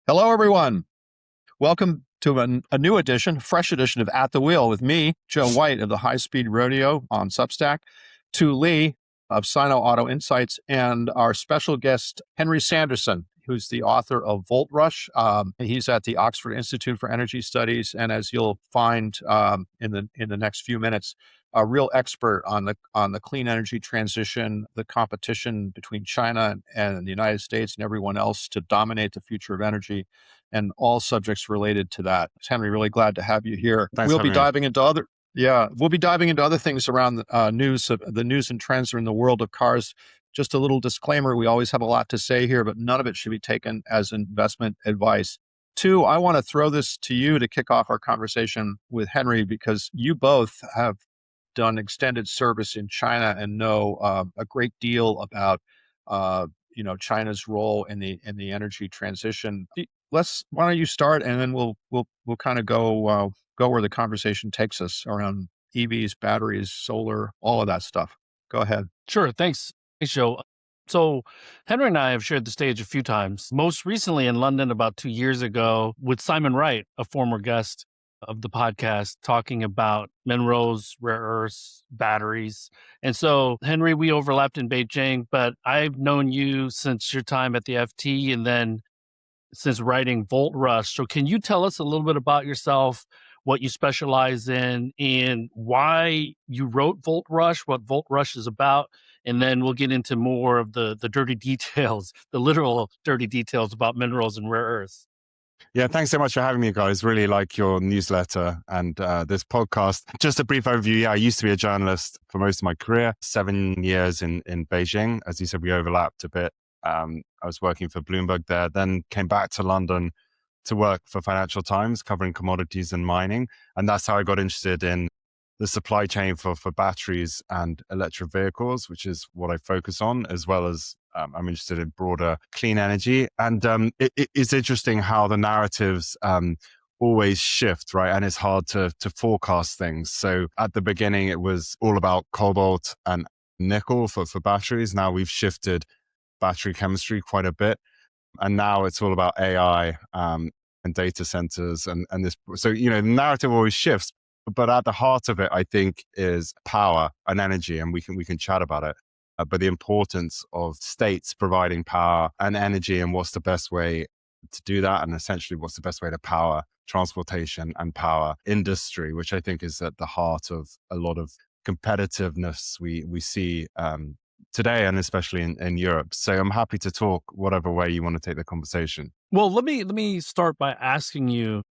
Hello, everyone. Welcome to a new edition, fresh edition of At the Wheel with me, Joe White of the High Speed Rodeo on Substack, Tu Lee of Sino Auto Insights, and our special guest, Henry Sanderson, who's the author of Volt Rush. He's at the Oxford Institute for Energy Studies, and as you'll find in the next few minutes, a real expert on the clean energy transition, the competition between China and the United States and everyone else to dominate the future of energy, and all subjects related to that. Henry, really glad to have you here. Thanks We'll for be having me. diving into other things around the news and trends in the world of cars. Just a little disclaimer: we always have a lot to say here, but none of it should be taken as investment advice. Two, I want to throw this to you to kick off our conversation with Henry, because you both have done extended service in China and know a great deal about China's role in the energy transition. Why don't you start, and then we'll kind of go where the conversation takes us around EVs, batteries, solar, all of that stuff. Go ahead. Sure. Thanks, Joe. So Henry and I have shared the stage a few times, most recently in London about 2 years ago with Simon Wright, a former guest of the podcast, talking about minerals, rare earths, batteries. And so, Henry, we overlapped in Beijing, but I've known you since your time at the FT and then since writing Volt Rush. So can you tell us a little bit about yourself, what you specialize in, and why you wrote Volt Rush, what Volt Rush is about? And then we'll get into more of the dirty details, the literal dirty details about minerals and rare earths. Yeah, thanks so much for having me, guys. Really like your newsletter and this podcast. Just a brief overview. Yeah, I used to be a journalist for most of my career, 7 years in Beijing. As you said, we overlapped a bit. I was working for Bloomberg there, then came back to London to work for Financial Times, covering commodities and mining. And that's how I got interested in the supply chain for batteries and electric vehicles, which is what I focus on, as well as I'm interested in broader clean energy. And it's interesting how the narratives always shift, right? And it's hard to forecast things. So at the beginning, it was all about cobalt and nickel for batteries. Now we've shifted battery chemistry quite a bit. And now it's all about AI and data centers and this. So, the narrative always shifts. But at the heart of it, I think, is power and energy, and we can chat about it. But the importance of states providing power and energy, and what's the best way to do that, and essentially what's the best way to power transportation and power industry, which I think is at the heart of a lot of competitiveness we see today, and especially in Europe. So I'm happy to talk whatever way you want to take the conversation. Well, let me start by asking you,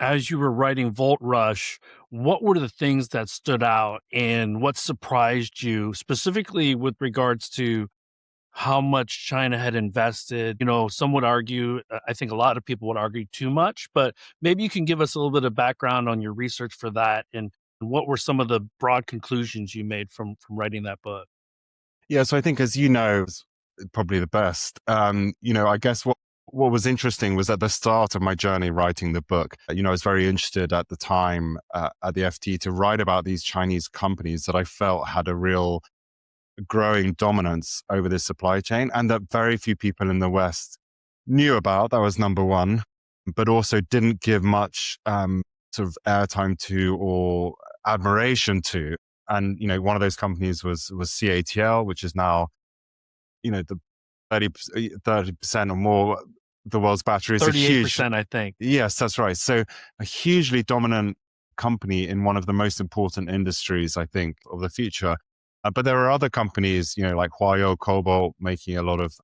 as you were writing Volt Rush, what were the things that stood out and what surprised you, specifically with regards to how much China had invested? Some would argue, I think a lot of people would argue too much, but maybe you can give us a little bit of background on your research for that and what were some of the broad conclusions you made from writing that book? Yeah, so I think, as you know, it's probably the best. I guess what was interesting was at the start of my journey writing the book, I was very interested at the time at the FT to write about these Chinese companies that I felt had a real growing dominance over this supply chain and that very few people in the West knew about. That was number one, but also didn't give much sort of airtime to or admiration to. And, one of those companies was CATL, which is now, the 30% or more the world's batteries. 38%, I think. Yes, that's right. So a hugely dominant company in one of the most important industries, I think, of the future. But there are other companies, like Huayou Cobalt,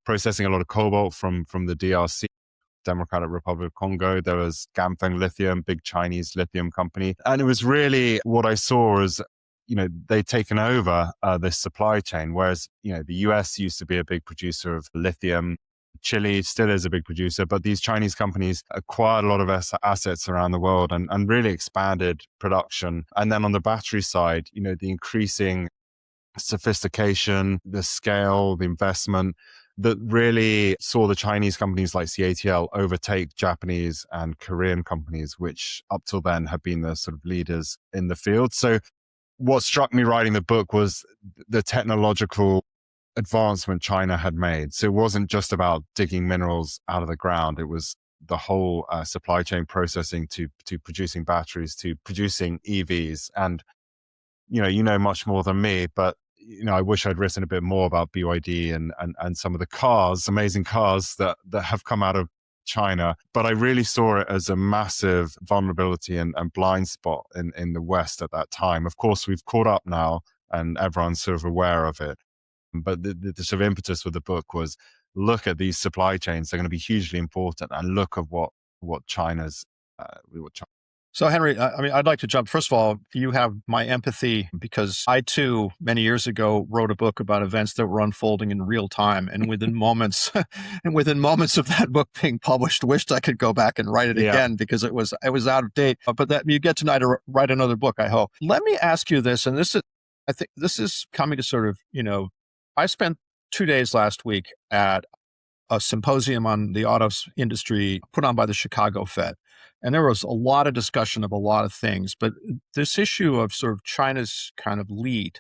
processing a lot of cobalt from the DRC, Democratic Republic of Congo. There was Ganfeng Lithium, big Chinese lithium company. And it was really what I saw as, they'd taken over this supply chain, whereas, the US used to be a big producer of lithium. Chile still is a big producer, but these Chinese companies acquired a lot of assets around the world and really expanded production. And then on the battery side, the increasing sophistication, the scale, the investment that really saw the Chinese companies like CATL overtake Japanese and Korean companies, which up till then had been the sort of leaders in the field. So what struck me writing the book was the technological advancement China had made. So it wasn't just about digging minerals out of the ground. It was the whole supply chain processing to producing batteries to producing EVs. And you know much more than me, but I wish I'd written a bit more about BYD and some of the cars, amazing cars that have come out of China. But I really saw it as a massive vulnerability and blind spot in the West at that time. Of course, we've caught up now and everyone's sort of aware of it. But the sort of impetus with the book was look at these supply chains. They're going to be hugely important, and look at what China's So, Henry, I mean, I'd like to jump. First of all, you have my empathy because I, too, many years ago, wrote a book about events that were unfolding in real time. And within moments, of that book being published, wished I could go back and write it again because it was out of date. But that you get tonight to write another book, I hope. Let me ask you this, and I think this is coming to sort of, I spent 2 days last week at a symposium on the auto industry put on by the Chicago Fed. And there was a lot of discussion of a lot of things, but this issue of sort of China's kind of lead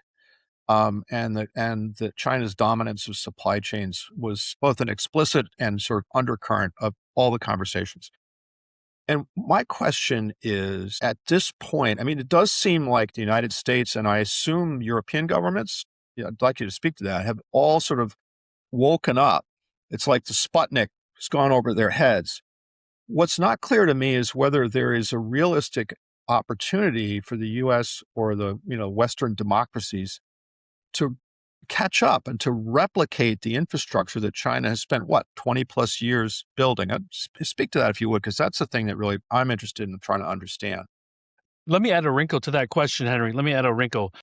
and the China's dominance of supply chains was both an explicit and sort of undercurrent of all the conversations. And my question is, at this point, I mean, it does seem like the United States and I assume European governments, I'd like you to speak to that, have all sort of woken up. It's like the Sputnik has gone over their heads. What's not clear to me is whether there is a realistic opportunity for the U.S. or the Western democracies to catch up and to replicate the infrastructure that China has spent 20 plus years building. Speak to that if you would, because that's the thing that really I'm interested in trying to understand. Let me add a wrinkle to that question, Henry. Let me add a wrinkle.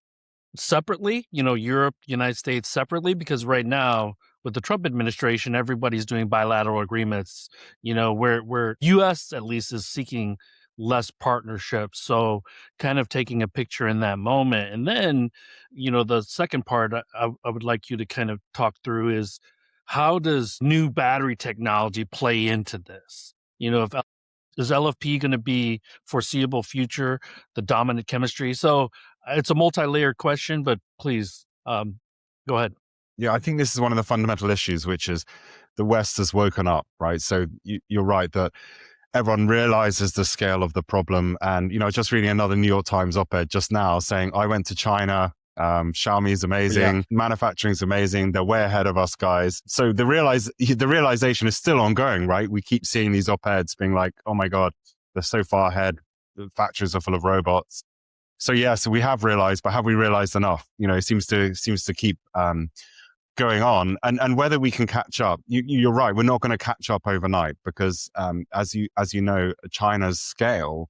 Separately, Europe, United States separately, because right now with the Trump administration, everybody's doing bilateral agreements, where U.S. at least is seeking less partnership. So kind of taking a picture in that moment. And then, the second part I would like you to kind of talk through is how does new battery technology play into this? Is LFP going to be foreseeable future, the dominant chemistry? So it's a multi-layered question, but please go ahead. Yeah, I think this is one of the fundamental issues, which is the West has woken up, right? So you're right that everyone realizes the scale of the problem. And, just reading another New York Times op-ed just now saying, I went to China, Xiaomi is amazing, manufacturing is amazing, they're way ahead of us guys. So the realization is still ongoing, right? We keep seeing these op-eds being like, oh my God, they're so far ahead, the factories are full of robots. So so we have realized, but have we realized enough? It seems to keep going on, and whether we can catch up. You're right. We're not going to catch up overnight because, as you know, China's scale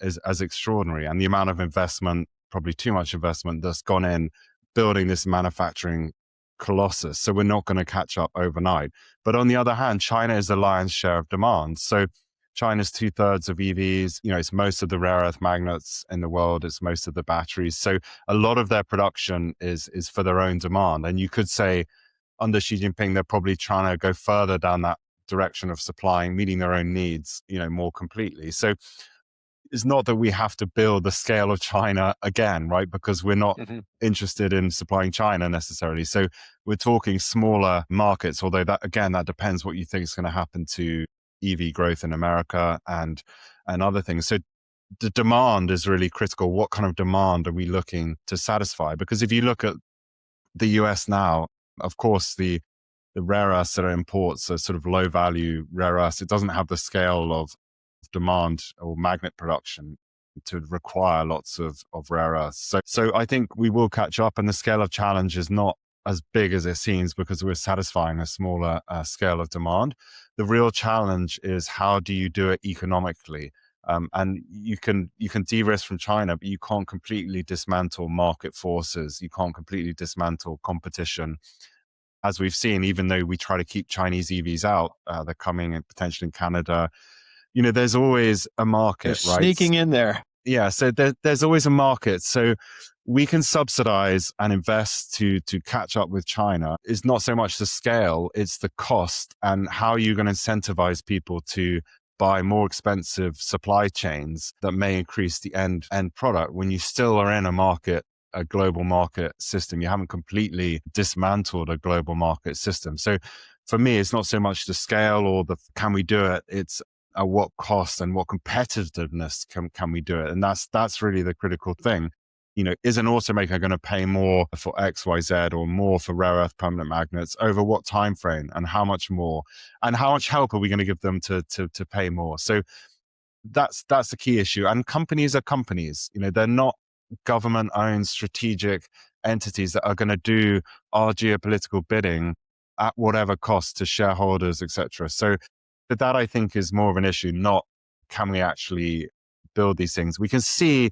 is extraordinary, and the amount of investment, probably too much investment, that's gone in building this manufacturing colossus. So we're not going to catch up overnight. But on the other hand, China is the lion's share of demand. So China's 2/3 of EVs, it's most of the rare earth magnets in the world, it's most of the batteries. So a lot of their production is for their own demand. And you could say under Xi Jinping, they're probably trying to go further down that direction of supplying, meeting their own needs, more completely. So it's not that we have to build the scale of China again, right? Because we're not interested in supplying China necessarily. So we're talking smaller markets, although that depends what you think is going to happen to EV growth in America and other things. So the demand is really critical. What kind of demand are we looking to satisfy? Because if you look at the US now, of course, the rare earths that are imports are sort of low value rare earths. It doesn't have the scale of demand or magnet production to require lots of rare earths. So I think we will catch up, and the scale of challenge is not as big as it seems because we're satisfying a smaller scale of demand. The real challenge is how do you do it economically? And you can de-risk from China, but you can't completely dismantle market forces. You can't completely dismantle competition. As we've seen, even though we try to keep Chinese EVs out, they're coming in potentially in Canada. There's always a market, they're right? Sneaking in there. Yeah, so there's always a market. So we can subsidize and invest to catch up with China. It's not so much the scale, it's the cost and how you're going to incentivize people to buy more expensive supply chains that may increase the end product when you still are in a global market system. You haven't completely dismantled a global market system. So for me, it's not so much the scale or can we do it? It's at what cost and what competitiveness can we do it? And that's really the critical thing. Is an automaker going to pay more for X, Y, Z, or more for rare earth permanent magnets over what time frame, and how much more, and how much help are we going to give them to pay more? So that's the key issue. And companies are companies. They're not government-owned strategic entities that are going to do our geopolitical bidding at whatever cost to shareholders, etc. So that I think is more of an issue, not can we actually build these things. We can see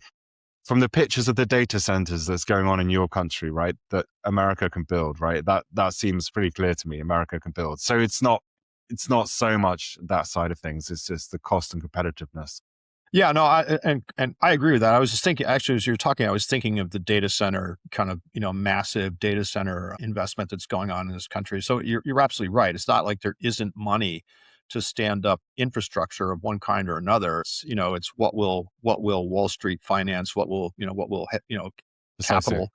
from the pictures of the data centers that's going on in your country, right, that America can build, right? That seems pretty clear to me. America can build. So it's not so much that side of things. It's just the cost and competitiveness. Yeah, no, and I agree with that. I was just thinking, actually, as you're talking, I was thinking of the data center kind of, massive data center investment that's going on in this country. So you're absolutely right. It's not like there isn't money to stand up infrastructure of one kind or another. It's what will Wall Street finance? What will capital,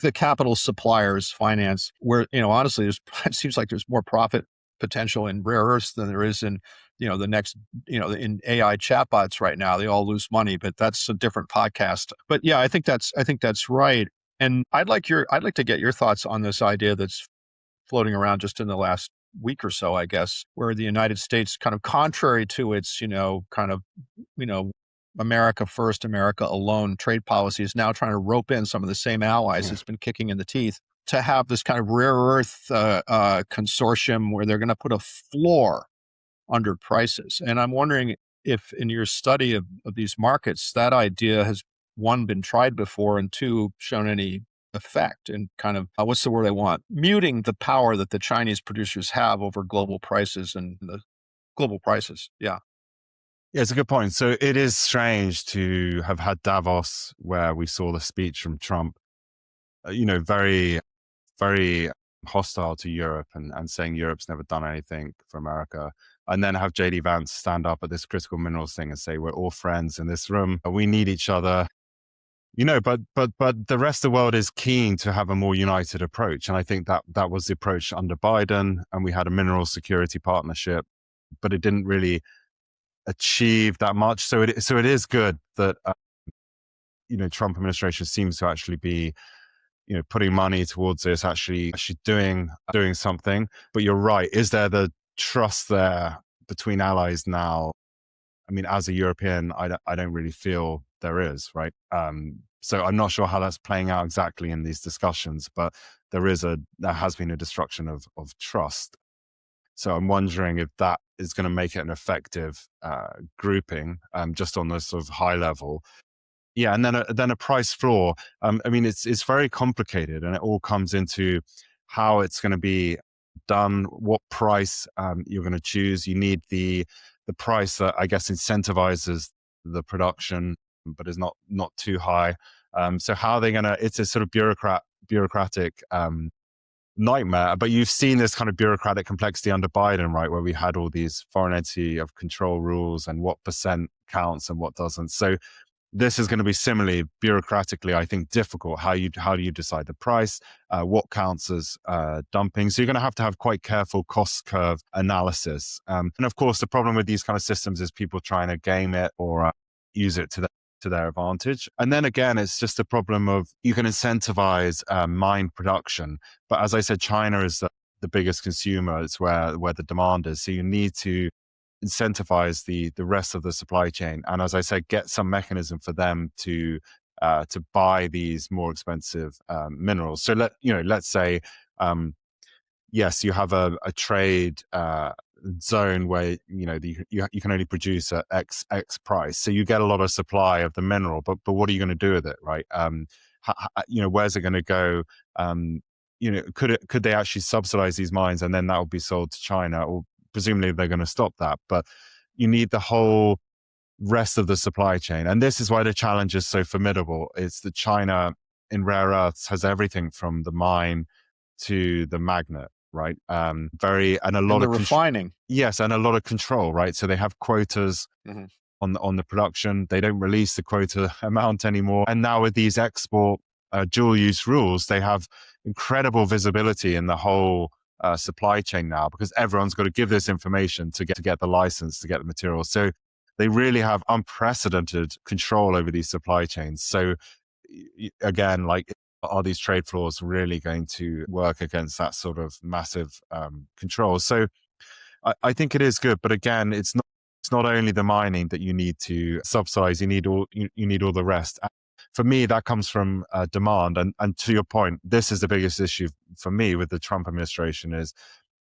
the capital suppliers finance? Where honestly, it seems like there's more profit potential in rare earths than there is in the next in AI chatbots right now. They all lose money, but that's a different podcast. But yeah, I think that's right. And I'd like to get your thoughts on this idea that's floating around just in the last week or so, I guess, where the United States, kind of contrary to its America first, America alone trade policy, is now trying to rope in some of the same allies it's been kicking in the teeth to have this kind of rare earth consortium where they're going to put a floor under prices. And I'm wondering if in your study of these markets, that idea has, one, been tried before, and two, shown any effect in kind of, what's the word I want? Muting the power that the Chinese producers have over global prices and the global prices. Yeah. Yeah, it's a good point. So it is strange to have had Davos, where we saw the speech from Trump, very, very hostile to Europe and saying Europe's never done anything for America. And then have JD Vance stand up at this critical minerals thing and say, we're all friends in this room. We need each other. But the rest of the world is keen to have a more united approach. And I think that was the approach under Biden. And we had a mineral security partnership, but it didn't really achieve that much. So it is good that, Trump administration seems to actually be, putting money towards this, actually doing something. But you're right. Is there the trust there between allies now? I mean, as a European, I don't really feel there is, right? So I'm not sure how that's playing out exactly in these discussions, but there has been a destruction of trust. So I'm wondering if that is going to make it an effective grouping, just on this sort of high level. Yeah, and then a price floor. I mean, it's very complicated, and it all comes into how it's going to be done, what price you're going to choose. You need the price that, I guess, incentivizes the production, but is not too high. So how are they going to? It's a sort of bureaucratic nightmare. But you've seen this kind of bureaucratic complexity under Biden, right, where we had all these foreign entity of control rules and what percent counts and what doesn't. So this is going to be similarly bureaucratically, I think, difficult. How do you decide the price? What counts as dumping? So you're going to have quite careful cost curve analysis. And of course, the problem with these kind of systems is people trying to game it or use it to their advantage. And then again, it's just a problem of you can incentivize mine production, but as I said, China is the biggest consumer. It's where the demand is. So you need to incentivize the rest of the supply chain, and as I said, get some mechanism for them to buy these more expensive minerals. So let's say yes, you have a trade zone where you can only produce at X price, so you get a lot of supply of the mineral, but what are you going to do with it, right? Where's it going to go? Could they actually subsidize these mines, and then that will be sold to China, or presumably they're going to stop that, but you need the whole rest of the supply chain. And this is why the challenge is so formidable. It's that China in rare earths has everything from the mine to the magnet, right? And a lot of refining. Yes, and a lot of control, right? So they have quotas on the production. They don't release the quota amount anymore. And now with these export dual use rules, they have incredible visibility in the whole supply chain now, because everyone's got to give this information to get the license, to get the material. So they really have unprecedented control over these supply chains. So again, like, are these trade floors really going to work against that sort of massive control? So I think it is good, but again, it's not only the mining that you need to subsidize. You need all the rest. For me, that comes from demand. And to your point, this is the biggest issue for me with the Trump administration is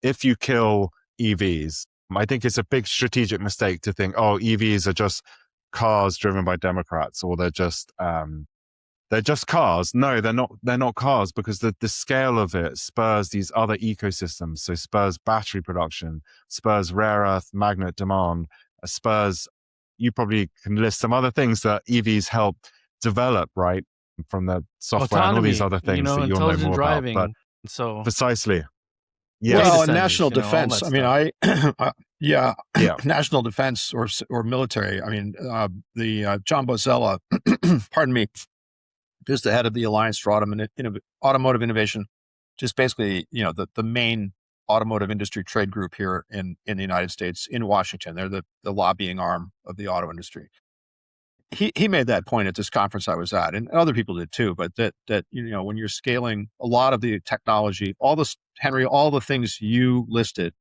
if you kill EVs, I think it's a big strategic mistake to think, oh, EVs are just cars driven by Democrats, or they're just cars. No, they're not. They're not cars, because the scale of it spurs these other ecosystems. So spurs battery production, spurs rare earth magnet demand, spurs. You probably can list some other things that EVs help develop, right? From the software and all these other things that you'll know more driving, about. But so precisely. Yes. Well, Data and centers, national you know, all defense. that I mean, Yeah. national defense or military. I mean, the John Bozella, pardon me, who's the head of the Alliance for Automotive Innovation, just basically, you know, the main automotive industry trade group here in the United States, in Washington. They're the lobbying arm of the auto industry. He made that point at this conference I was at, and other people did too. But that you know, when you're scaling a lot of the technology, all this, Henry, all the things you listed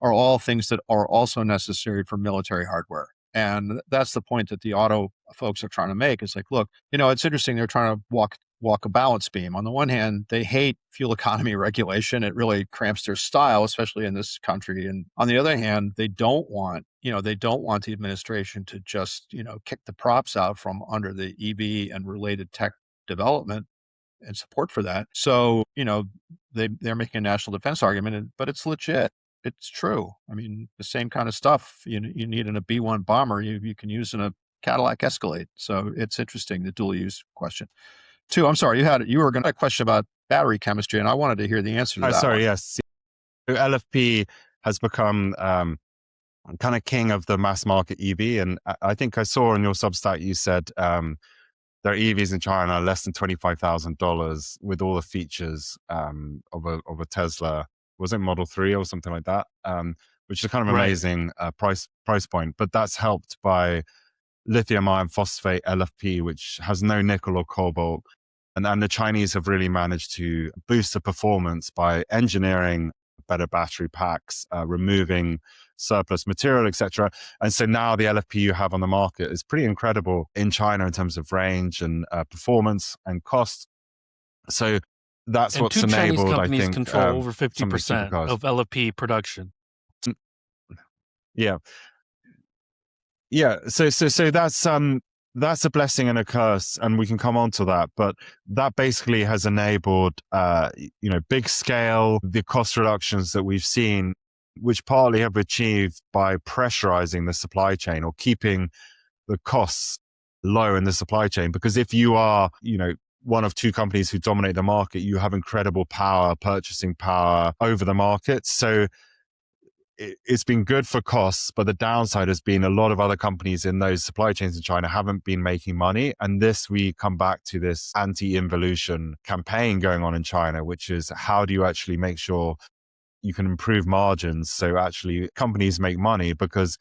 are all things that are also necessary for military hardware. And that's the point that the auto folks are trying to make. It's like, look, you know, it's interesting. They're trying to walk a balance beam. On the one hand, they hate fuel economy regulation. It really cramps their style, especially in this country. And on the other hand, they don't want the administration to just, you know, kick the props out from under the EV and related tech development and support for that. So, you know, they're making a national defense argument, but it's legit. It's true. I mean, the same kind of stuff you need in a B-1 bomber, you can use in a Cadillac Escalade. So it's interesting, the dual use question. Two, I'm sorry, you were going to question about battery chemistry, and I wanted to hear the answer to that. Sorry, one. yes. So LFP has become kind of king of the mass market EV, and I think I saw on your Substack you said their EVs in China are less than $25,000 with all the features of a Tesla. Was it Model 3 or something like that? Which is kind of amazing price point. But that's helped by lithium iron phosphate LFP, which has no nickel or cobalt. And the Chinese have really managed to boost the performance by engineering better battery packs, removing surplus material, etc. And so now the LFP you have on the market is pretty incredible in China in terms of range and performance and cost. So that's what's enabled, Chinese companies, I think, control over 50% of LFP production. Yeah. So that's a blessing and a curse, and we can come on to that. But that basically has enabled, big scale, the cost reductions that we've seen, which partly have achieved by pressurizing the supply chain or keeping the costs low in the supply chain. Because if you are, one of two companies who dominate the market, you have incredible power, purchasing power over the market. So it's been good for costs, but the downside has been a lot of other companies in those supply chains in China haven't been making money. And we come back to this anti-involution campaign going on in China, which is how do you actually make sure you can improve margins so actually companies make money? Because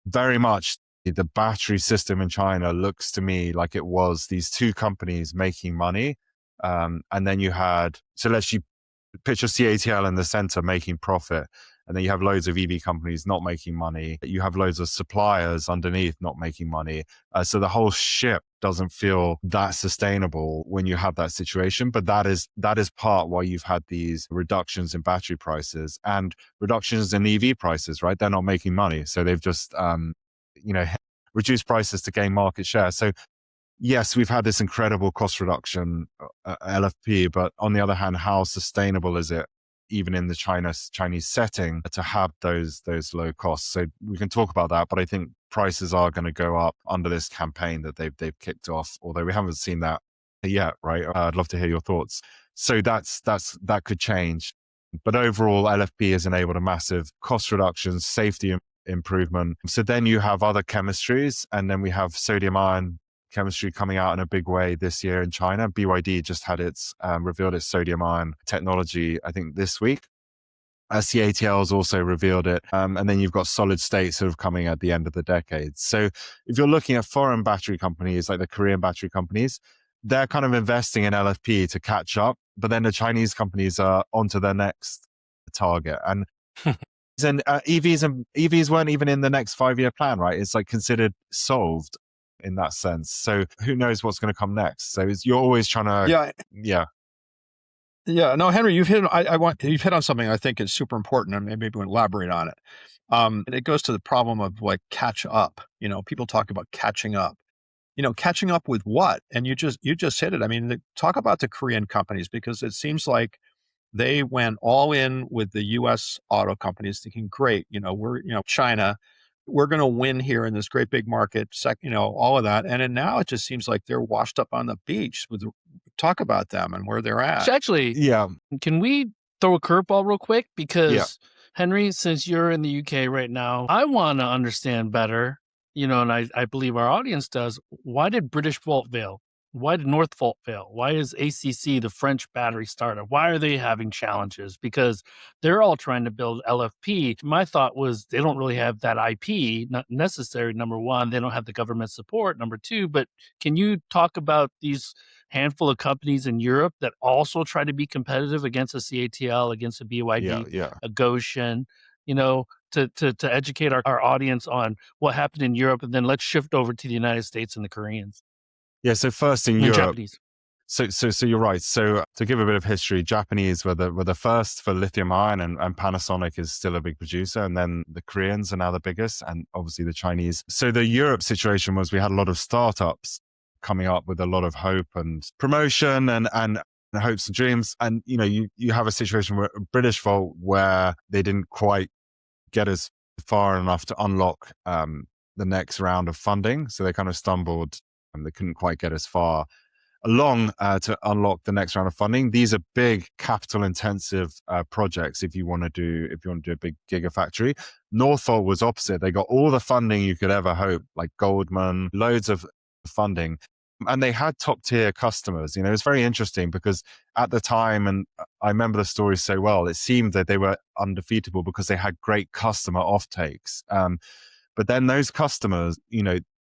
very much the battery system in China looks to me like it was these two companies making money. And then let's picture CATL in the center making profit. And then you have loads of EV companies not making money. You have loads of suppliers underneath not making money. So the whole ship doesn't feel that sustainable when you have that situation. But that is part why you've had these reductions in battery prices and reductions in EV prices, right? They're not making money. So they've just, reduced prices to gain market share. So yes, we've had this incredible cost reduction, LFP, but on the other hand, how sustainable is it, even in the Chinese setting, to have those low costs? So we can talk about that, but I think prices are going to go up under this campaign that they've kicked off, although we haven't seen that yet, right? I'd love to hear your thoughts. So that could change. But overall, LFP has enabled a massive cost reduction, safety improvement. So then you have other chemistries, and then we have sodium ion chemistry coming out in a big way this year in China. BYD just had revealed its sodium ion technology, I think this week. CATL has also revealed it. And then you've got solid state sort of coming at the end of the decade. So if you're looking at foreign battery companies, like the Korean battery companies, they're kind of investing in LFP to catch up. But then the Chinese companies are onto their next target. And EVs weren't even in the next 5-year plan, right? It's like considered solved in that sense. So who knows what's going to come next? So you're always trying to, Yeah, no, Henry, you've hit on something I think is super important, and maybe we'll elaborate on it. And it goes to the problem of like catch up. People talk about catching up. Catching up with what? And you just hit it. I mean, talk about the Korean companies, because it seems like they went all in with the U.S. auto companies, thinking, great, China, we're going to win here in this great big market, all of that. And then now it just seems like they're washed up on the beach. Talk about them and where they're at. Actually, can we throw a curveball real quick? Because Henry, since you're in the UK right now, I want to understand better, and I believe our audience does. Why did British Volt fail? Why did Northvolt fail? Why is ACC, the French battery startup, why are they having challenges? Because they're all trying to build LFP. My thought was they don't really have that IP, not necessary, number one. They don't have the government support, number two. But can you talk about these handful of companies in Europe that also try to be competitive against a CATL, against a BYD, a Goshen, to educate our audience on what happened in Europe? And then let's shift over to the United States and the Koreans. Yeah, so first in Europe, Japanese. So you're right. So to give a bit of history, Japanese were the first for lithium ion, and Panasonic is still a big producer, and then the Koreans are now the biggest, and obviously the Chinese. So the Europe situation was we had a lot of startups coming up with a lot of hope and promotion and hopes and dreams, and you have a situation where British Volt where they didn't quite get as far enough to unlock the next round of funding, so they kind of stumbled. They couldn't quite get as far along to unlock the next round of funding. These are big capital intensive projects if you want to do a big gigafactory. Northvolt was opposite. They got all the funding you could ever hope, like Goldman, loads of funding. And they had top tier customers. It's very interesting because at the time, and I remember the story so well, it seemed that they were undefeatable because they had great customer offtakes. But then those customers,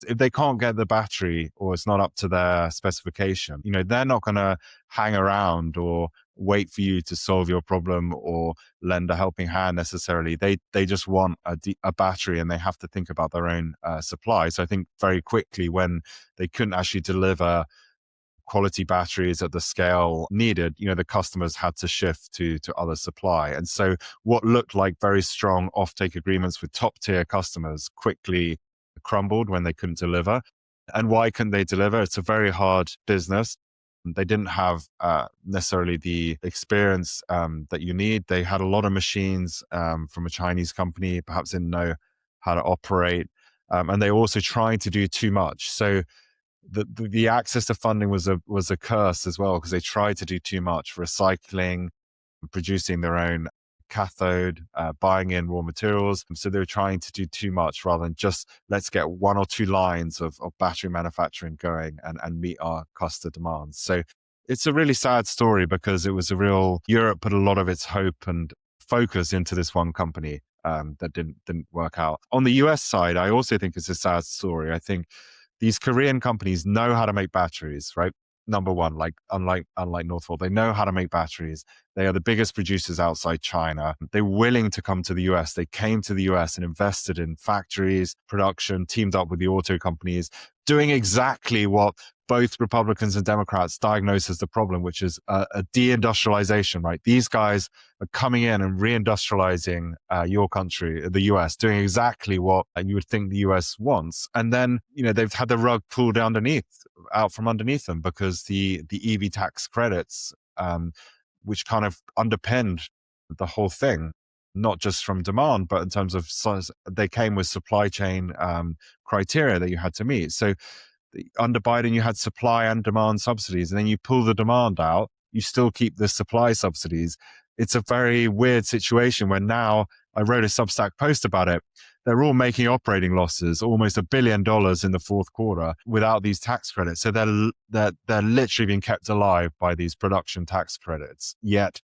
if they can't get the battery or it's not up to their specification, they're not going to hang around or wait for you to solve your problem or lend a helping hand necessarily. They just want a battery, and they have to think about their own supply. So I think very quickly, when they couldn't actually deliver quality batteries at the scale needed, the customers had to shift to other supply. And so what looked like very strong offtake agreements with top tier customers quickly crumbled when they couldn't deliver. And why couldn't they deliver? It's a very hard business. They didn't have necessarily the experience that you need. They had a lot of machines from a Chinese company, perhaps didn't know how to operate. And they also tried to do too much. So the access to funding was a curse as well, because they tried to do too much, recycling, producing their own cathode, buying in raw materials. So they were trying to do too much rather than just let's get 1 or 2 lines of battery manufacturing going and meet our customer demands. So it's a really sad story because it was Europe put a lot of its hope and focus into this one company that didn't work out. On the US side, I also think it's a sad story. I think these Korean companies know how to make batteries, right? Number one, like unlike Northvolt, they know how to make batteries. They are the biggest producers outside China. They're willing to come to the US. They came to the US and invested in factories, production, teamed up with the auto companies, doing exactly what both Republicans and Democrats diagnose as the problem, which is a deindustrialization, right? These guys are coming in and reindustrializing your country, the US, doing exactly what you would think the US wants. And then, they've had the rug pulled out from underneath them because the EV tax credits, which kind of underpinned the whole thing, not just from demand, but in terms of size, they came with supply chain criteria that you had to meet. So under Biden, you had supply and demand subsidies, and then you pull the demand out, you still keep the supply subsidies. It's a very weird situation where now, I wrote a Substack post about it, they're all making operating losses, almost $1 billion in the fourth quarter without these tax credits. So they're literally being kept alive by these production tax credits. Yet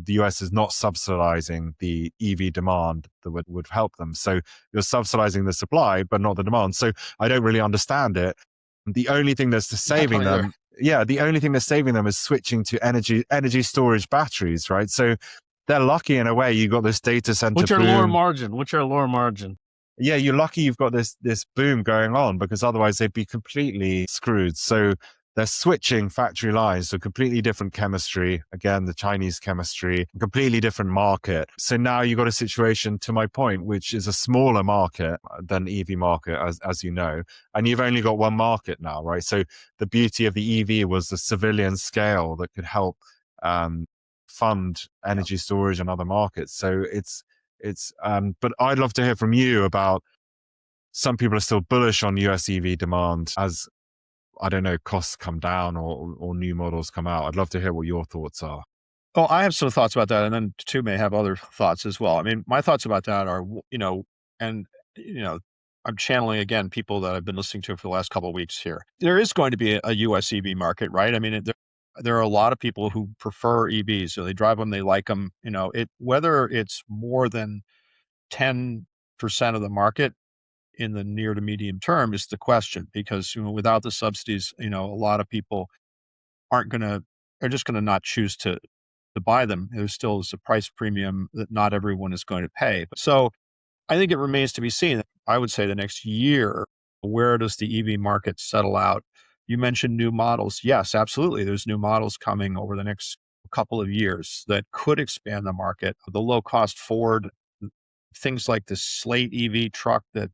the US is not subsidizing the EV demand that would help them. So you're subsidizing the supply, but not the demand. So I don't really understand it. The only thing that's saving them, the only thing that's saving them is switching to energy storage batteries, right? So they're lucky in a way. You got this data center which are boom. lower margin. Yeah, you're lucky you've got this boom going on, because otherwise they'd be completely screwed. So they're switching factory lines to a completely different chemistry. Again, the Chinese chemistry, a completely different market. So now you've got a situation, to my point, which is a smaller market than EV market, as you know, and you've only got one market now, right? So the beauty of the EV was the civilian scale that could help fund energy storage and other markets. So but I'd love to hear from you about, some people are still bullish on US EV demand as, I don't know, costs come down or new models come out. I'd love to hear what your thoughts are. Well, I have some thoughts about that, and then Tu may have other thoughts as well. I mean, my thoughts about that are, I'm channeling again people that I've been listening to for the last couple of weeks here. There is going to be a US EV market, right? I mean, there are a lot of people who prefer EVs, so they drive them, they like them. Whether it's more than 10% of the market in the near to medium term is the question, because without the subsidies, a lot of people are just going to not choose to buy them. There still is a price premium that not everyone is going to pay. So I think it remains to be seen. I would say the next year, where does the EV market settle out? You mentioned new models. Yes, absolutely. There's new models coming over the next couple of years that could expand the market. The low cost Ford, things like this Slate EV truck that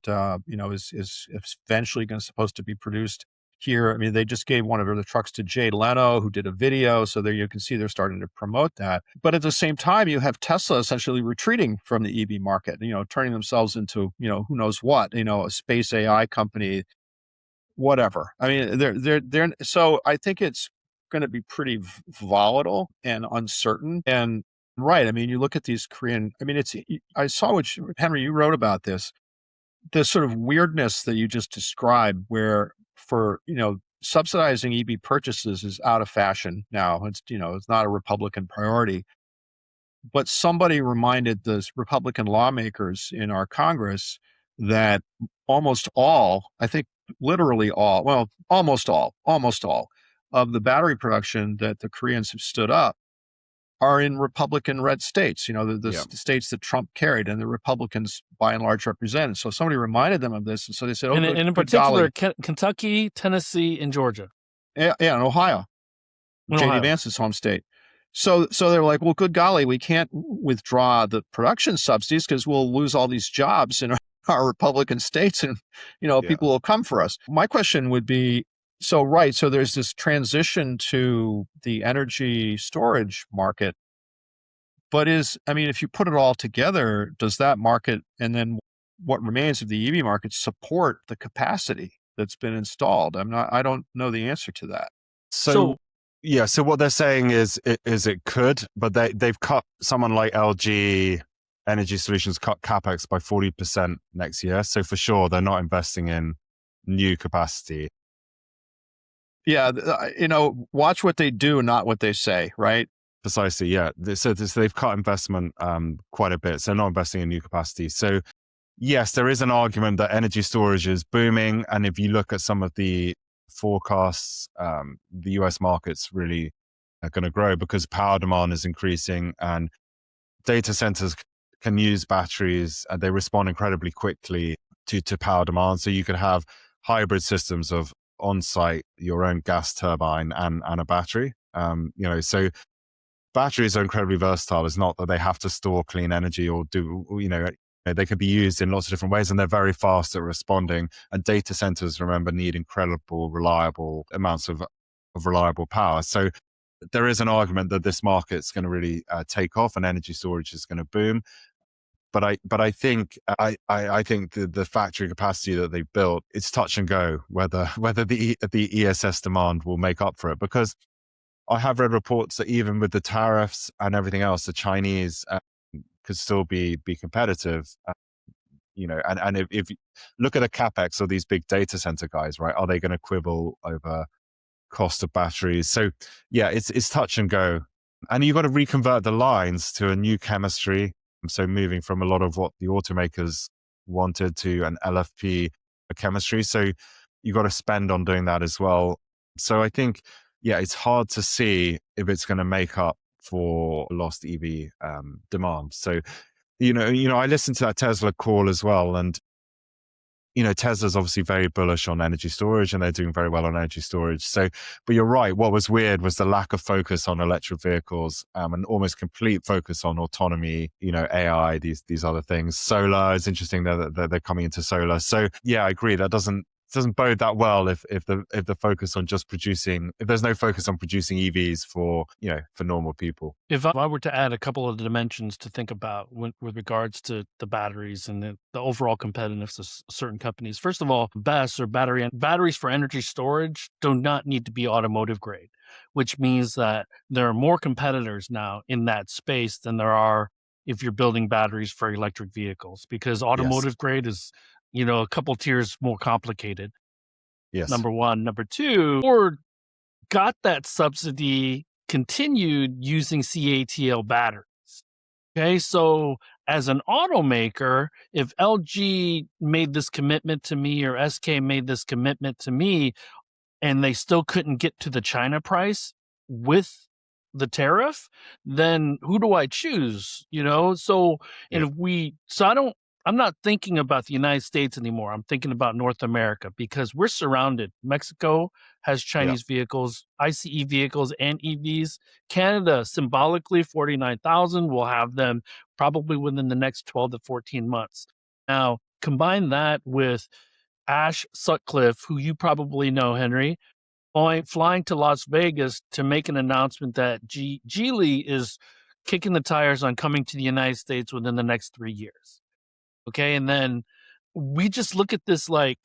is eventually supposed to be produced here. I mean, they just gave one of their trucks to Jay Leno, who did a video. So there you can see they're starting to promote that. But at the same time, you have Tesla essentially retreating from the EV market, turning themselves into, who knows what, a space AI company, whatever. I mean, they're so I think it's going to be pretty volatile and uncertain. And right, I mean, you look at these Korean, I mean, I saw what Henry, you wrote about this sort of weirdness that you just described, where for, subsidizing EV purchases is out of fashion now. It's not a Republican priority. But somebody reminded the Republican lawmakers in our Congress that almost all, I think literally all, well, almost all of the battery production that the Koreans have stood up are in Republican red states, the states that Trump carried and the Republicans by and large represented. So somebody reminded them of this. And so they said, and in particular, Kentucky, Tennessee, and Georgia. Yeah, and Ohio. J.D. Vance's home state. So they're like, well, good golly, we can't withdraw the production subsidies because we'll lose all these jobs in our Republican states, and people will come for us. My question would be, so there's this transition to the energy storage market, but if you put it all together, does that market and then what remains of the EV market support the capacity that's been installed? I don't know the answer to that. So what they're saying is it could, but they've cut, someone like LG Energy Solutions cut CapEx by 40% next year. So for sure, they're not investing in new capacity. Yeah, watch what they do, not what they say, right? Precisely, yeah. So they've cut investment quite a bit. So they're not investing in new capacity. So yes, there is an argument that energy storage is booming. And if you look at some of the forecasts, the US market's really going to grow because power demand is increasing and data centers can use batteries and they respond incredibly quickly to power demand. So you could have hybrid systems of on-site, your own gas turbine and a battery. So batteries are incredibly versatile. It's not that they have to store clean energy or do, they can be used in lots of different ways and they're very fast at responding. And data centers, remember, need incredible, reliable amounts of reliable power. So there is an argument that this market's going to really take off and energy storage is going to boom. But I think the factory capacity that they've built, it's touch and go whether the ESS demand will make up for it. Because I have read reports that even with the tariffs and everything else, the Chinese could still be competitive. And if you look at the capex of these big data center guys, right? Are they going to quibble over cost of batteries? So yeah, it's touch and go. And you've got to reconvert the lines to a new chemistry. So moving from a lot of what the automakers wanted to an LFP chemistry. So you've got to spend on doing that as well. So I think, yeah, it's hard to see if it's going to make up for lost EV demand. So, I listened to that Tesla call as well. And Tesla's obviously very bullish on energy storage and they're doing very well on energy storage. So, but you're right. What was weird was the lack of focus on electric vehicles and almost complete focus on autonomy, AI, these other things. Solar is interesting that they're coming into solar. So yeah, I agree. That doesn't bode that well if the focus on just producing, if there's no focus on producing EVs for normal people. If I were to add a couple of dimensions to think about with regards to the batteries and the overall competitiveness of certain companies, first of all, BESS or batteries for energy storage do not need to be automotive grade, which means that there are more competitors now in that space than there are if you're building batteries for electric vehicles, because automotive grade is a couple tiers more complicated. Yes. Number one. Number two, Ford got that subsidy continued using CATL batteries. Okay, so as an automaker, if LG made this commitment to me or SK made this commitment to me and they still couldn't get to the China price with the tariff, then who do I choose? So, and I'm not thinking about the United States anymore. I'm thinking about North America because we're surrounded. Mexico has Chinese vehicles, ICE vehicles, and EVs. Canada, symbolically, 49,000. We'll have them probably within the next 12 to 14 months. Now, combine that with Ash Sutcliffe, who you probably know, Henry, flying to Las Vegas to make an announcement that Geely is kicking the tires on coming to the United States within the next 3 years. Okay, and then we just look at this like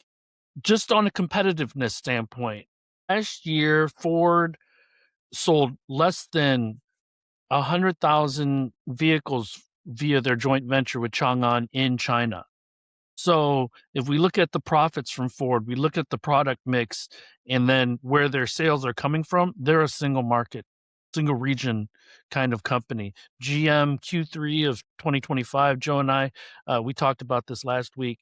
just on a competitiveness standpoint. Last year, Ford sold less than 100,000 vehicles via their joint venture with Chang'an in China. So if we look at the profits from Ford, we look at the product mix, and then where their sales are coming from, they're a single market, single region kind of company. GM Q3 of 2025, Joe and I, we talked about this last week.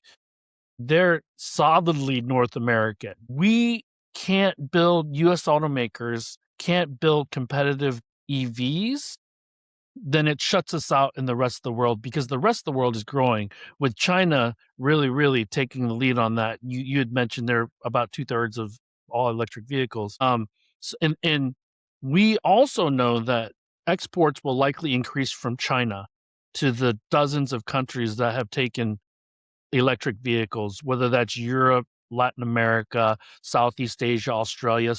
They're solidly North American. We can't build, U.S. automakers can't build competitive EVs, then it shuts us out in the rest of the world because the rest of the world is growing with China really, really taking the lead on that. You had mentioned they're about 2/3 of all electric vehicles. And we also know that exports will likely increase from China to the dozens of countries that have taken electric vehicles, whether that's Europe, Latin America, Southeast Asia, Australia,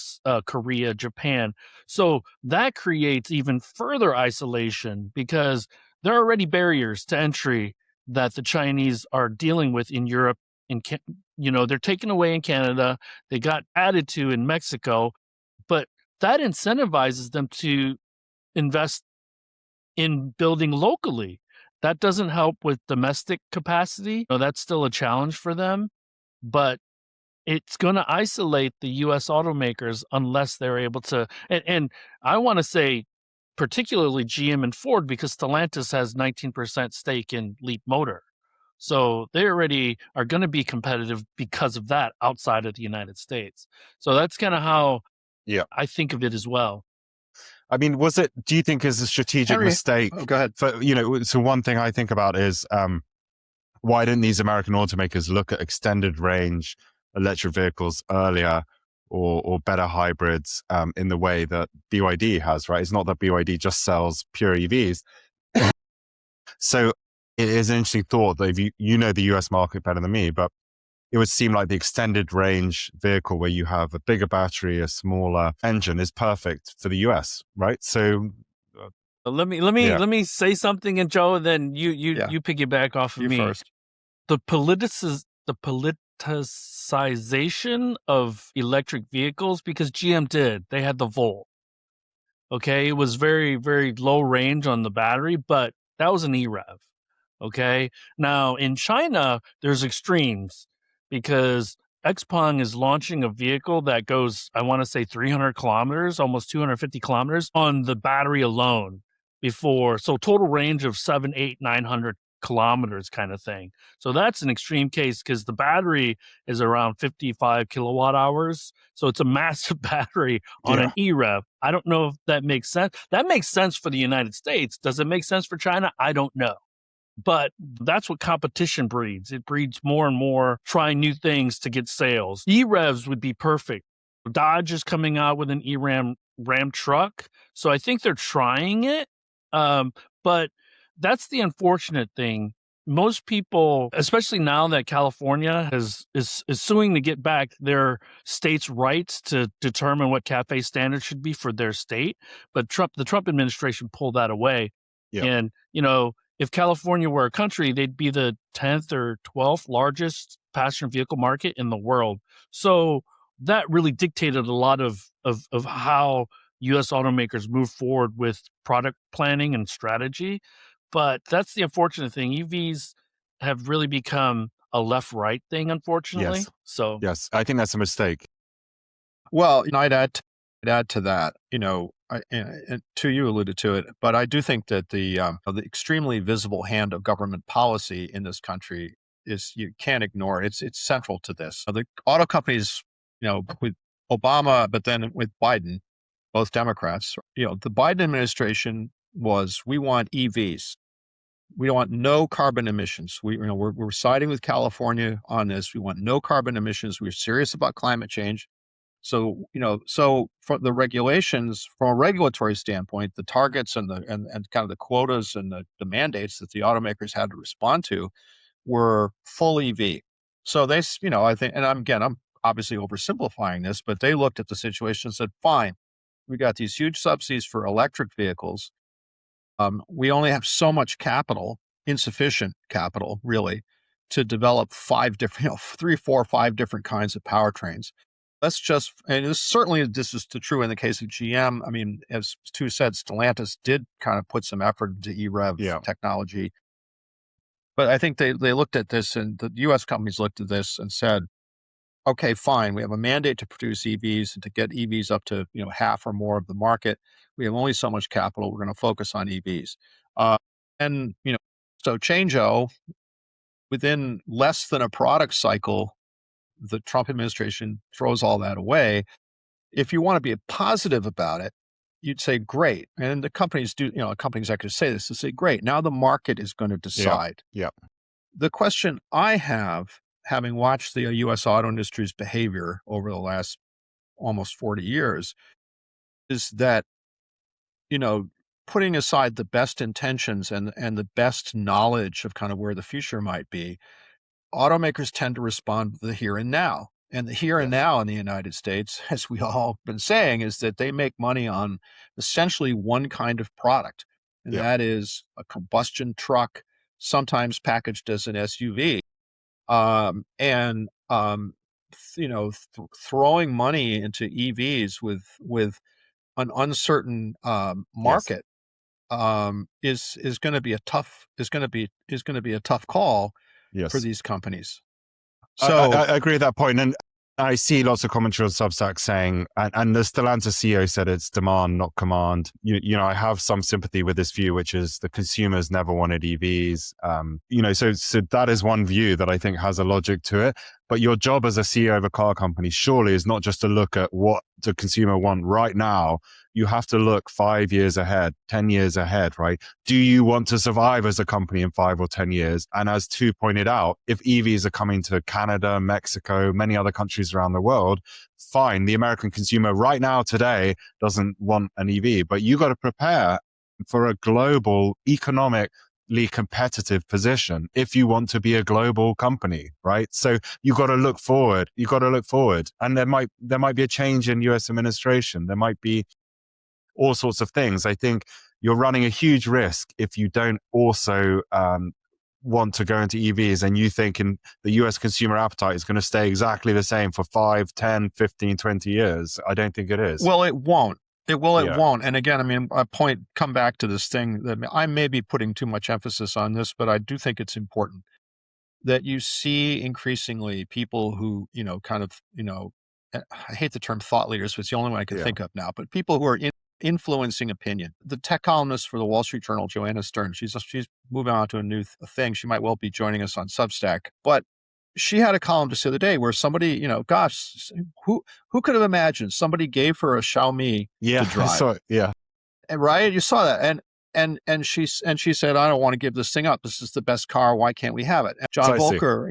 Korea, Japan. So that creates even further isolation because there are already barriers to entry that the Chinese are dealing with in Europe. They're taken away in Canada. They got added to in Mexico, but that incentivizes them to invest in building locally. That doesn't help with domestic capacity. That's still a challenge for them, but it's going to isolate the U.S. automakers unless they're able to. And I want to say particularly GM and Ford because Stellantis has 19% stake in Leap Motor. So they already are going to be competitive because of that outside of the United States. So that's kind of how I think of it as well. I mean, do you think is a strategic mistake? Oh, go ahead. So one thing I think about is why didn't these American automakers look at extended range electric vehicles earlier or better hybrids in the way that BYD has, right? It's not that BYD just sells pure EVs. So it is an interesting thought that if you know the US market better than me, but it would seem like the extended range vehicle where you have a bigger battery, a smaller engine is perfect for the US, right? So let me say something, and Joe, then you piggyback off of me first. The politicization of electric vehicles, because GM they had the Volt. Okay, it was very, very low range on the battery, but that was an EREV. Okay, now in China, there's extremes because XPeng is launching a vehicle that goes, I want to say 300 kilometers, almost 250 kilometers on the battery alone before. So total range of 7, 8, 900 kilometers kind of thing. So that's an extreme case because the battery is around 55 kilowatt hours. So it's a massive battery on an EREV. I don't know if that makes sense. That makes sense for the United States. Does it make sense for China? I don't know. But that's what competition breeds. It breeds more and more trying new things to get sales. E-Revs would be perfect. Dodge is coming out with an Ram truck. So I think they're trying it. But that's the unfortunate thing. Most people, especially now that California is suing to get back their state's rights to determine what CAFE standards should be for their state. But the Trump administration pulled that away. Yep. And, you know, if California were a country, they'd be the 10th or 12th largest passenger vehicle market in the world. So that really dictated a lot of how U.S. automakers move forward with product planning and strategy. But that's the unfortunate thing. EVs have really become a left-right thing, unfortunately. Yes, I think that's a mistake. Well, I'd add to that, and to you alluded to it, but I do think that the extremely visible hand of government policy in this country you can't ignore it. It's central to this. The auto companies, with Obama, but then with Biden, both Democrats, the Biden administration we want EVs. We want no carbon emissions. We're siding with California on this. We want no carbon emissions. We're serious about climate change. So, for the regulations, from a regulatory standpoint, the targets and kind of the quotas and the mandates that the automakers had to respond to were full EV. So they, I think, and I'm obviously oversimplifying this, but they looked at the situation and said, fine, we got these huge subsidies for electric vehicles. We only have so much capital, insufficient capital, really, to develop 5 different, 3, 4, 5 different kinds of powertrains. Let's just, and this is true in the case of GM. I mean, as Stu said, Stellantis did kind of put some effort into EREV technology. But I think they looked at this, and the U.S. companies looked at this and said, okay, fine, we have a mandate to produce EVs and to get EVs up to, half or more of the market. We have only so much capital. We're going to focus on EVs. So change-o, within less than a product cycle, the Trump administration throws all that away. If you want to be positive about it, you'd say, great. And the companies company executives say this, they say, great, now the market is going to decide. Yeah. The question I have, having watched the U.S. auto industry's behavior over the last almost 40 years, is that, putting aside the best intentions and the best knowledge of kind of where the future might be, automakers tend to respond to the here and now. And the here and now in the United States, as we all been saying, is that they make money on essentially one kind of product. And that is a combustion truck, sometimes packaged as an SUV. Throwing money into EVs with an uncertain market is going to be a tough call for these companies. So I agree with that point. And I see lots of commentary on Substack saying, and the Stellantis CEO said it's demand, not command. I have some sympathy with this view, which is the consumers never wanted EVs. So that is one view that I think has a logic to it. But your job as a CEO of a car company surely is not just to look at what the consumer want right now. You have to look 5 years ahead, 10 years ahead, right? Do you want to survive as a company in 5 or 10 years? And as Tu pointed out, if EVs are coming to Canada, Mexico, many other countries around the world, fine. The American consumer right now, today, doesn't want an EV, but you got to prepare for a global economic competitive position if you want to be a global company, right? So you got to look forward. And there might be a change in US administration. There might be all sorts of things. I think you're running a huge risk if you don't also want to go into EVs and you think in the US consumer appetite is going to stay exactly the same for 5, 10, 15, 20 years. I don't think it is. Well, it won't. It won't. And again, I mean, come back to this thing that I may be putting too much emphasis on this, but I do think it's important. that you see increasingly people who, I hate the term thought leaders, but it's the only one I can think of now, but people who are influencing opinion. The tech columnist for the Wall Street Journal, Joanna Stern, she's moving on to a new thing. She might well be joining us on Substack, but she had a column just the other day where somebody, gosh, who could have imagined somebody gave her a Xiaomi to drive? I saw it. Yeah. Right? You saw that. And she said, I don't want to give this thing up. This is the best car. Why can't we have it? And John Volker,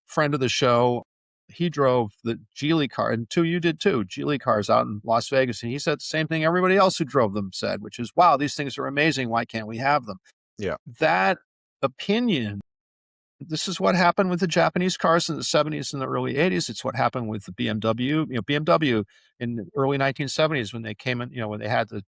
friend of the show, he drove the Geely car, and you did too, Geely cars out in Las Vegas. And he said the same thing everybody else who drove them said, which is, wow, these things are amazing. Why can't we have them? Yeah. That opinion, this is what happened with the Japanese cars in the 70s and the early 80s. It's what happened with the BMW. BMW in the early 1970s when they came in, when they had the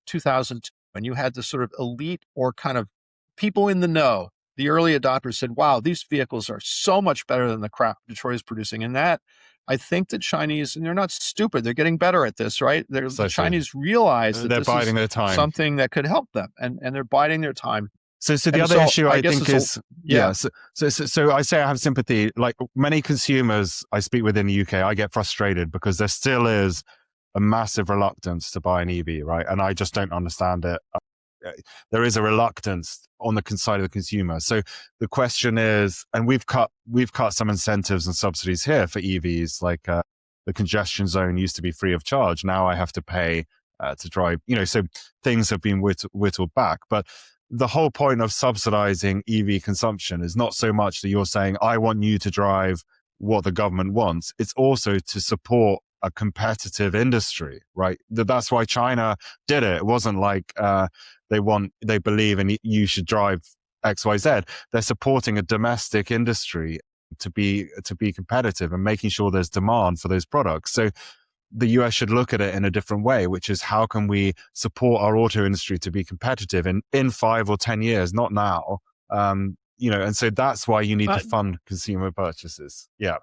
2000, when you had the sort of elite or kind of people in the know, the early adopters said, wow, these vehicles are so much better than the crap Detroit is producing. And that, I think the Chinese, and they're not stupid, they're getting better at this, right? The Chinese realize that they're this biding is their time. Something that could help them, and they're biding their time. So the other issue I think is, So I say I have sympathy. Like many consumers I speak with in the UK, I get frustrated because there still is a massive reluctance to buy an EV, right? And I just don't understand it. There is a reluctance on the side of the consumer. So the question is, and we've cut some incentives and subsidies here for EVs, like the congestion zone used to be free of charge. Now I have to pay to drive. So things have been whittled back, but the whole point of subsidizing EV consumption is not so much that you're saying, I want you to drive what the government wants. It's also to support a competitive industry, right? That's why China did it. It wasn't like they believe and you should drive X, Y, Z. They're supporting a domestic industry to be competitive and making sure there's demand for those products. So the US should look at it in a different way, which is how can we support our auto industry to be competitive in 5 or 10 years, not now. And so that's why you need to fund consumer purchases. Yeah.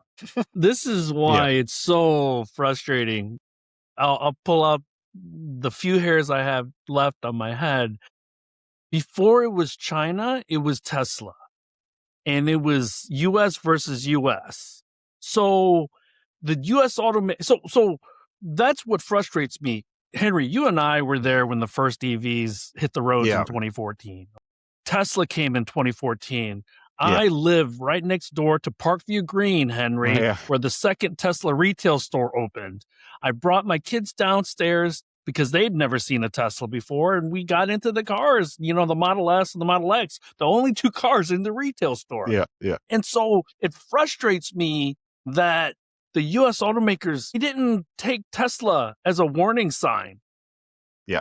This is why it's so frustrating. I'll pull up the few hairs I have left on my head. Before it was China, it was Tesla. And it was US versus US. So the US so that's what frustrates me. Henry, you and I were there when the first EVs hit the roads in 2014. Tesla came in 2014. I live right next door to Parkview Green, Henry, where the second Tesla retail store opened. I brought my kids downstairs because they'd never seen a Tesla before, and we got into the cars, the Model S and the Model X, the only two cars in the retail store. Yeah. And so it frustrates me that the U.S. automakers, they didn't take Tesla as a warning sign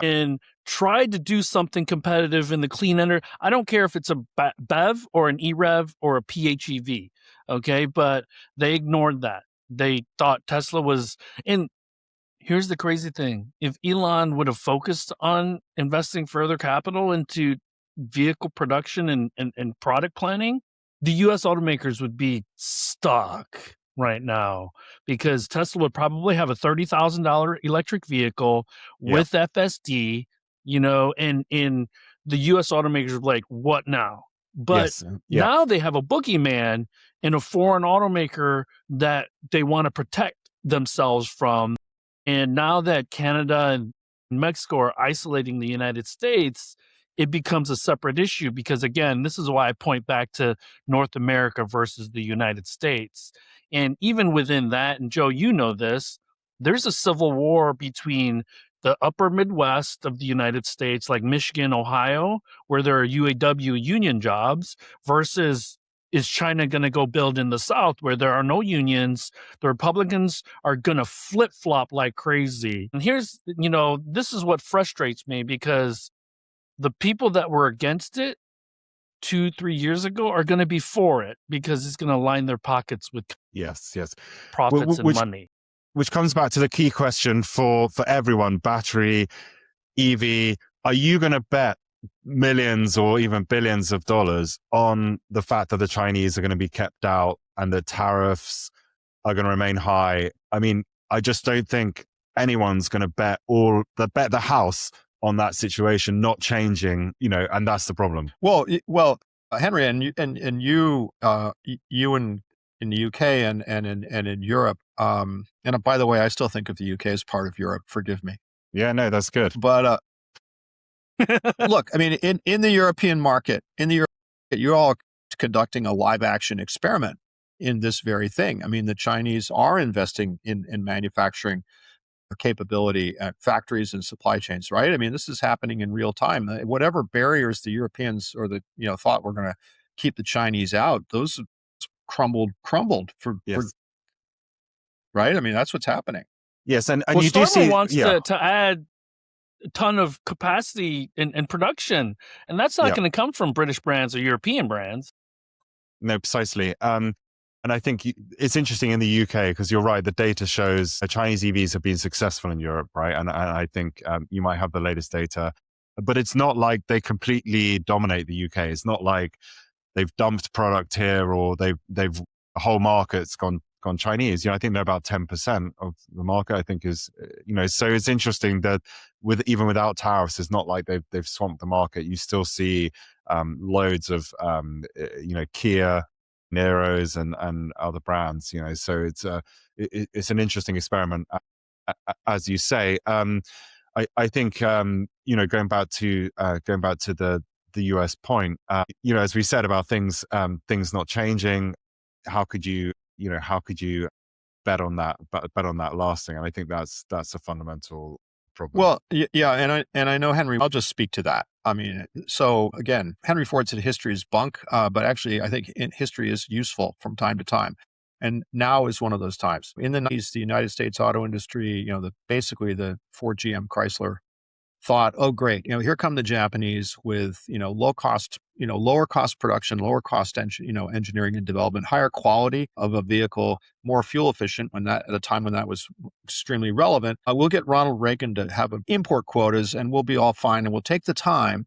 and tried to do something competitive in the clean energy. I don't care if it's a BEV or an EREV or a PHEV, okay? But they ignored that. They thought Tesla was... And here's the crazy thing. If Elon would have focused on investing further capital into vehicle production and product planning, the U.S. automakers would be stuck right now because Tesla would probably have a $30,000 electric vehicle with FSD, and in the U.S. automakers are like, what now? But now they have a boogeyman in a foreign automaker that they want to protect themselves from. And now that Canada and Mexico are isolating the United States, it becomes a separate issue because, again, this is why I point back to North America versus the United States. And even within that, and Joe, you know this, there's a civil war between the upper Midwest of the United States, like Michigan, Ohio, where there are UAW union jobs, versus is China going to go build in the South where there are no unions? The Republicans are going to flip-flop like crazy. And here's, this is what frustrates me because the people that were against it 2-3 years ago are going to be for it because it's going to line their pockets with profits and money. Which comes back to the key question for everyone, battery, EV. Are you going to bet millions or even billions of dollars on the fact that the Chinese are going to be kept out and the tariffs are going to remain high? I mean, I just don't think anyone's going to bet the house on that situation not changing, and that's the problem. Well, Henry, you in the UK and in Europe. And by the way, I still think of the UK as part of Europe. Forgive me. Yeah, no, that's good. But look, I mean, in the European market, you're all conducting a live action experiment in this very thing. I mean, the Chinese are investing in manufacturing capability at factories and supply chains, right? I mean, this is happening in real time. Whatever barriers the Europeans or the thought we're going to keep the Chinese out, those crumbled for Yes. right. I mean, that's what's happening. Yes, and Well, you do Stormer see, wants yeah, to add a ton of capacity and production, and that's not yeah. going to come from British brands or European brands. No, precisely. And I think it's interesting in the UK because you're right. The data shows Chinese EVs have been successful in Europe, right? And I think you might have the latest data, but it's not like they completely dominate the UK. It's not like they've dumped product here or they've the whole market's gone Chinese. I think they're about 10% of the market. I think is so it's interesting that even without tariffs, it's not like they've swamped the market. You still see loads of Kia, Neros, and other brands. So it's an interesting experiment, as you say. I think going back to the US point, as we said about things not changing, how could you bet on that lasting? And I think that's a fundamental problem. Well, yeah, and I know Henry. I'll just speak to that. I mean, so again, Henry Ford said history is bunk, but actually, I think history is useful from time to time, and now is one of those times. In the 90s, the United States auto industry, basically the Ford, GM, Chrysler thought, oh great, here come the Japanese with lower cost production, lower cost engineering and development, higher quality of a vehicle, more fuel efficient at a time when that was extremely relevant. We'll get Ronald Reagan to have import quotas and we'll be all fine, and we'll take the time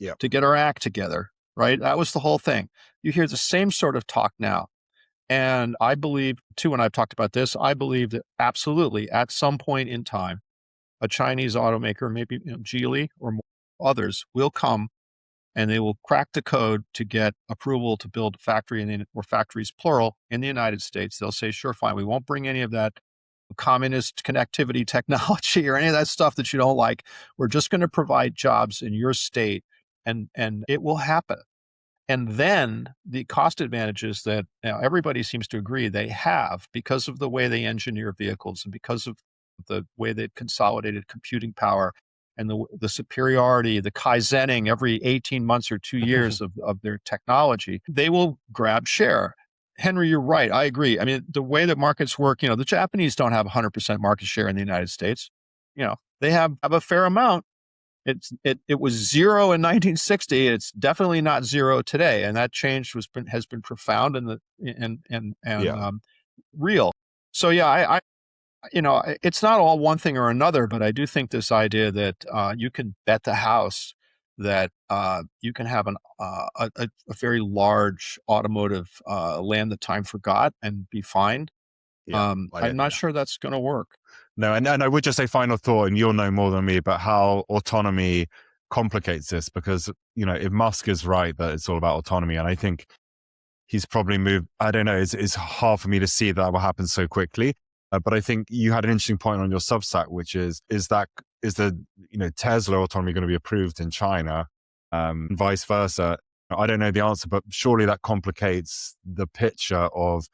to get our act together, right? That was the whole thing. You hear the same sort of talk now. And I believe too, when I've talked about this, I believe that absolutely at some point in time, a Chinese automaker, maybe Geely or others, will come and they will crack the code to get approval to build a factory or factories plural in the United States. They'll say, sure, fine, we won't bring any of that communist connectivity technology or any of that stuff that you don't like. We're just going to provide jobs in your state, and it will happen. And then the cost advantages that everybody seems to agree they have because of the way they engineer vehicles and because of the way they've consolidated computing power and the superiority, the kaizening every 18 months or 2 years of their technology, they will grab share. Henry, you're right. I agree. I mean, the way that markets work, the Japanese don't have 100% market share in the United States. They have a fair amount. It was zero in 1960. It's definitely not zero today, and that change has been profound and real. So yeah, it's not all one thing or another, but I do think this idea that you can bet the house that you can have a very large automotive land that time forgot and be fine. I'm not sure that's going to work. No, and I would just say final thought, and you'll know more than me about how autonomy complicates this, because, if Musk is right that it's all about autonomy, and I think he's probably moved, I don't know, it's hard for me to see that will happen so quickly. But I think you had an interesting point on your Substack, which is the Tesla autonomy going to be approved in China, and vice versa? I don't know the answer, but surely that complicates the picture of,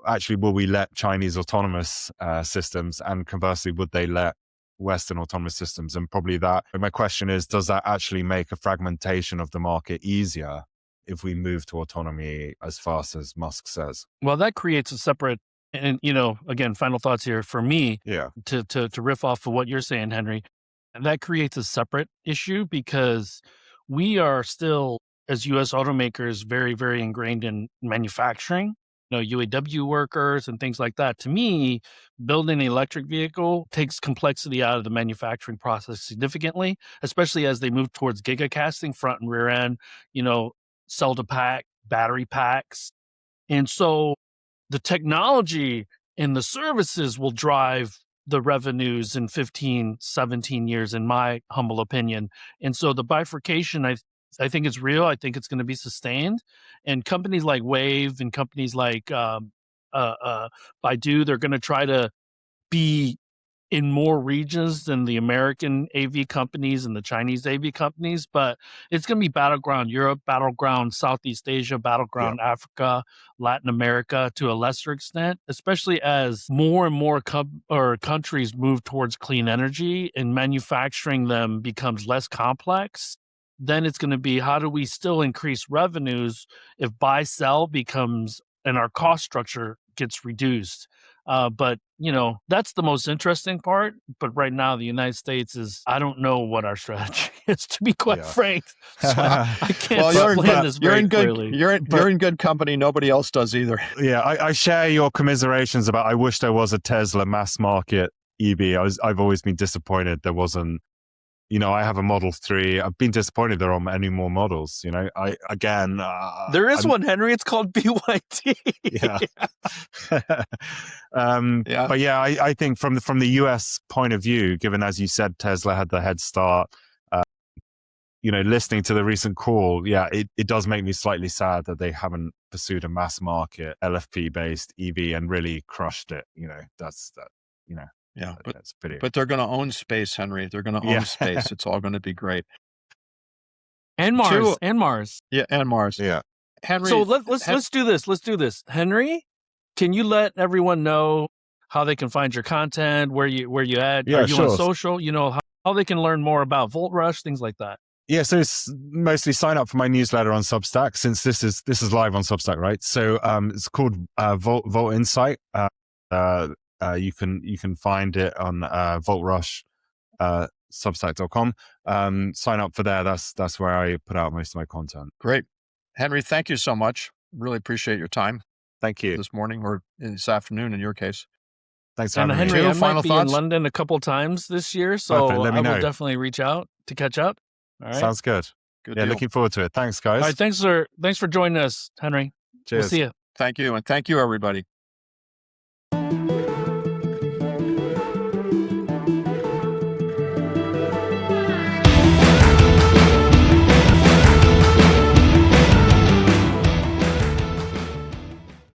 actually, will we let Chinese autonomous systems, and conversely, would they let Western autonomous systems? And probably that. My question is, does that actually make a fragmentation of the market easier if we move to autonomy as fast as Musk says? Well, that creates a separate, and again, final thoughts here for me. Yeah. To riff off of what you're saying, Henry, that creates a separate issue because we are still, as U.S. automakers, very, very ingrained in manufacturing. UAW workers and things like that. To me, building an electric vehicle takes complexity out of the manufacturing process significantly, especially as they move towards gigacasting, front and rear end, cell to pack, battery packs. And so the technology and the services will drive the revenues in 15, 17 years, in my humble opinion. And so the bifurcation, I think it's real. I think it's going to be sustained. And companies like Wave and companies like Baidu, they're going to try to be in more regions than the American AV companies and the Chinese AV companies, but it's going to be battleground Europe, battleground Southeast Asia, battleground Africa, Latin America to a lesser extent, especially as more and more countries move towards clean energy and manufacturing them becomes less complex. Then it's going to be, how do we still increase revenues if buy sell becomes and our cost structure gets reduced? But that's the most interesting part. But right now, the United States I don't know what our strategy is, to be quite frank. So I can't explain this very clearly. You're in good company. Nobody else does either. Yeah, I share your commiserations about, I wish there was a Tesla mass market EV. I've always been disappointed there wasn't. I have a Model 3. I've been disappointed there aren't any more models. There is one, Henry. It's called BYD. Yeah. But yeah, I think from the US point of view, given, as you said, Tesla had the head start, listening to the recent call, it does make me slightly sad that they haven't pursued a mass market LFP based EV and really crushed it. That's that. Yeah, that's pretty. But they're going to own space, Henry. They're going to own space. It's all going to be great. And Mars. Yeah, and Mars. Yeah. Henry. So let's do this. Let's do this. Henry, can you let everyone know how they can find your content, where you at? Yeah, Are you on social? How they can learn more about Volt Rush, things like that. Yeah, so it's mostly sign up for my newsletter on Substack, since this is live on Substack, right? So it's called Volt Insight. You can find it on Volt Rush, Substack.com. Sign up for there. That's where I put out most of my content. Great. Henry, thank you so much. Really appreciate your time. Thank you. This morning or this afternoon in your case. Thanks for having me. Henry, I might be in London a couple times this year, so I will definitely reach out to catch up. All right. Sounds good. Good deal. Looking Looking forward to it. Thanks, guys. All right, thanks for joining us, Henry. Cheers. We'll see you. Thank you, and thank you, everybody.